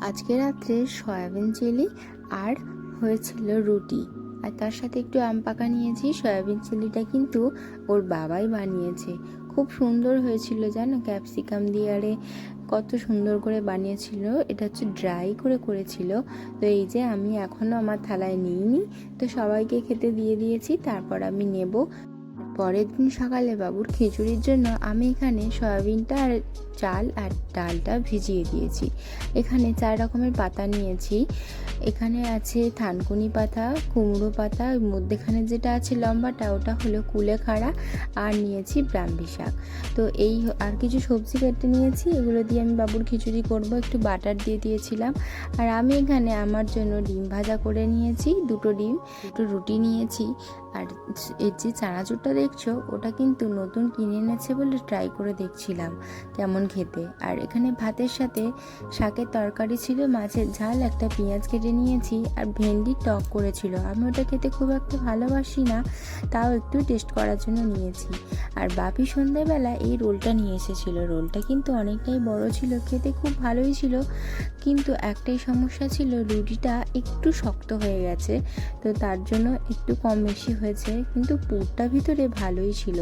আজকে রাত্রে soybean chilli আর হয়েছিল রুটি, আর তার সাথে একটু আম পাকা নিয়েছি। সয়াবিন চিলিটা কিন্তু ওর বাবাই বানিয়েছে, খুব সুন্দর হয়েছিল জানো, ক্যাপসিকাম দিয়ে আরে কত সুন্দর করে বানিয়েছিল। এটা হচ্ছে ড্রাই করে করেছিল। তো এই যে আমি এখনও আমার থালায় নিইনি, তো সবাইকে খেতে দিয়ে দিয়েছি, তারপর আমি নেব। পরের দিন সকালে বাবুর খিচুড়ির জন্য আমি এখানে সয়াবিনটা আর চাল আর ডালটা ভিজিয়ে দিয়েছি। এখানে 4 রকমের পাতা নিয়েছি। এখানে আছে থানকুনি পাতা, কুমড়ো পাতা, মধ্যেখানে যেটা আছে লম্বাটা ওটা হলো কুলেখাড়া, আর নিয়েছি ব্রাহ্মী শাক। তো এই আর কিছু সবজি কেটে নিয়েছি, এগুলো দিয়ে আমি বাবুর খিচুড়ি করব। একটু বাটার দিয়ে দিয়েছিলাম। আর আমি এখানে আমার জন্য ডিম ভাজা করে নিয়েছি, 2টো ডিম, 2টো রুটি নিয়েছি। আর এর যে চানাচুরটা দেখছো ওটা কিন্তু নতুন কিনে এনেছে বলে ট্রাই করে দেখছিলাম কেমন খেতে। আর এখানে ভাতের সাথে শাকের তরকারি ছিল, মাছের ঝাল, একটা পেঁয়াজ কেটে নিয়েছি, আর ভেন্ডি টক করেছিল। আমি ওটা খেতে খুব একটা ভালোবাসি না, তাও একটু টেস্ট করার জন্য নিয়েছি। আর বাপি সন্ধ্যাবেলা এই রোলটা নিয়ে এসেছিলো। রোলটা কিন্তু অনেকটাই বড় ছিল, খেতে খুব ভালোই ছিল, কিন্তু একটাই সমস্যা ছিল, রুটিটা একটু শক্ত হয়ে গেছে, তো তার জন্য একটু কম বেশি হয়েছে, কিন্তু পুরটা ভিতরে ভালোই ছিল।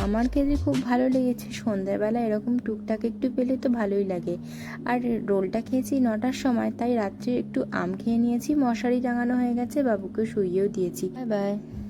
আমার খেতে খুব ভালো লেগেছে। সন্ধ্যাবেলা এরকম টুকটাক একটু পেলে তো ভালোই লাগে। আর রোলটা খেয়েছি 9টার সময়, তাই রাত্রে একটু আম খেয়ে নিয়েছি, মশারি টাঙানো হয়ে গেছে, বাবুকে শুইয়েও দিয়েছি। Bye bye.